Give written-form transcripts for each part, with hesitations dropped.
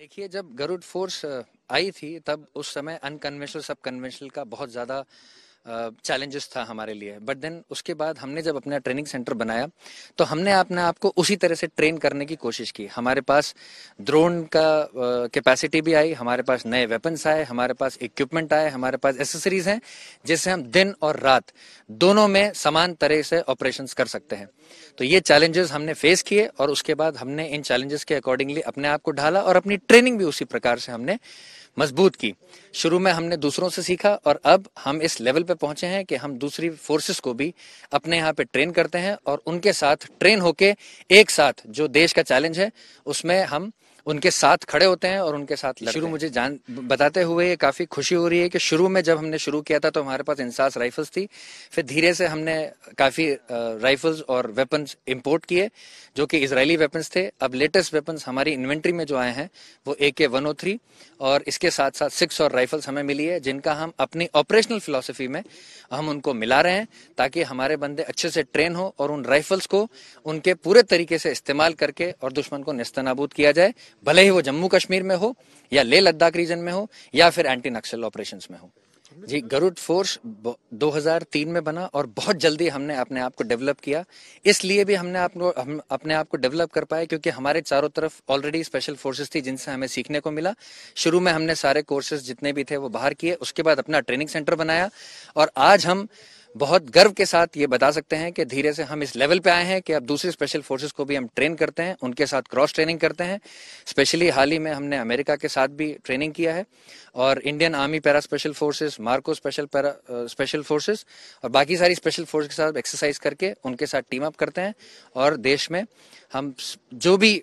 देखिए, जब गरुड़ फोर्स आई थी तब उस समय अनकन्वेंशनल सब कन्वेंशनल का बहुत ज़्यादा चैलेंजेस था हमारे लिए। बट देन उसके बाद हमने जब अपना ट्रेनिंग सेंटर बनाया तो हमने अपने आप को उसी तरह से ट्रेन करने की कोशिश की। हमारे पास ड्रोन का कैपेसिटी भी आई, हमारे पास नए वेपन्स आए, हमारे पास इक्विपमेंट आए, हमारे पास एसेसरीज हैं जिससे हम दिन और रात दोनों में समान तरह से ऑपरेशंस कर सकते हैं। तो ये चैलेंजेस हमने फेस किए और उसके बाद हमने इन चैलेंजेस के अकॉर्डिंगली अपने आप को ढाला और अपनी ट्रेनिंग भी उसी प्रकार से हमने मजबूत की। शुरू में हमने दूसरों से सीखा और अब हम इस लेवल पे पहुंचे हैं कि हम दूसरी फोर्सेस को भी अपने यहाँ पे ट्रेन करते हैं और उनके साथ ट्रेन होके एक साथ जो देश का चैलेंज है उसमें हम उनके साथ खड़े होते हैं और उनके साथ शुरू मुझे जान बताते हुए ये काफी खुशी हो रही है कि शुरू में जब हमने शुरू किया था तो हमारे पास इंसास राइफल्स थी। फिर धीरे से हमने काफी राइफल्स और वेपन्स इंपोर्ट किए जो कि इजरायली वेपन्स थे। अब लेटेस्ट वेपन्स हमारी इन्वेंट्री में जो आए हैं वो AK-103 और इसके साथ साथ 6 और राइफल्स हमें मिली है जिनका हम अपनी ऑपरेशनल फिलॉसफी में हम उनको मिला रहे हैं ताकि हमारे बंदे अच्छे से ट्रेन हो और उन राइफल्स को उनके पूरे तरीके से इस्तेमाल करके और दुश्मन को नेस्तनाबूद किया जाए, भले ही वो जम्मू कश्मीर में हो या लेह लद्दाख रीजन में हो या फिर एंटी नक्सल ऑपरेशंस में हो। जी, गरुड़ फोर्स 2003 में बना और बहुत जल्दी हमने अपने आप को डेवलप किया। इसलिए भी हम अपने आप को डेवलप कर पाए क्योंकि हमारे चारों तरफ ऑलरेडी स्पेशल फोर्सेस थी जिनसे हमें सीखने को मिला। शुरू में हमने सारे कोर्सेज जितने भी थे वो बाहर किए, उसके बाद अपना ट्रेनिंग सेंटर बनाया और आज हम बहुत गर्व के साथ ये बता सकते हैं कि धीरे से हम इस लेवल पे आए हैं कि अब दूसरी स्पेशल फोर्सेस को भी हम ट्रेन करते हैं, उनके साथ क्रॉस ट्रेनिंग करते हैं। स्पेशली हाल ही में हमने अमेरिका के साथ भी ट्रेनिंग किया है और Indian army para special forces, Marco special forces और बाकी सारी स्पेशल फोर्स के साथ एक्सरसाइज करके उनके साथ टीम अप करते हैं और देश में हम जो भी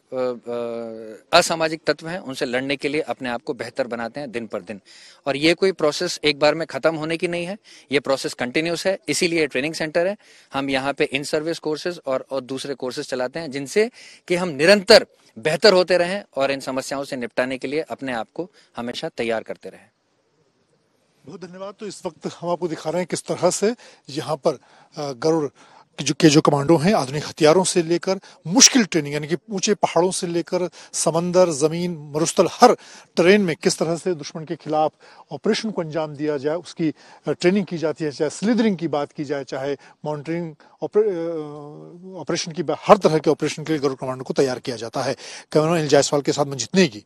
असामाजिक तत्व हैं उनसे लड़ने के लिए अपने आप को बेहतर बनाते हैं दिन पर दिन। और ये कोई प्रोसेस एक बार में खत्म होने की नहीं है, ये प्रोसेस कंटिन्यूस है, इसीलिए ट्रेनिंग सेंटर है। हम यहाँ पे इन सर्विस कोर्सेज और दूसरे कोर्सेज चलाते हैं जिनसे कि हम निरंतर बेहतर होते रहें और इन समस्याओं से निपटाने के लिए अपने आप को हमेशा तैयार करते रहें। बहुत धन्यवाद। तो इस वक्त हम आपको दिखा रहे हैं किस तरह से यहाँ पर गरुड़ जो कमांडो हैं आधुनिक हथियारों से लेकर मुश्किल ट्रेनिंग यानी कि ऊंचे पहाड़ों से लेकर समंदर, जमीन, मरुस्थल, हर ट्रेन में किस तरह से दुश्मन के खिलाफ ऑपरेशन को अंजाम दिया जाए उसकी ट्रेनिंग की जाती है। चाहे स्लिदरिंग की बात की जाए, चाहे मॉनिटरिंग ऑपरेशन की, हर तरह के ऑपरेशन के लिए गरुड़ कमांडो को तैयार किया जाता है। कैमरा अनिल जायसवाल के साथ मंजित नेगी,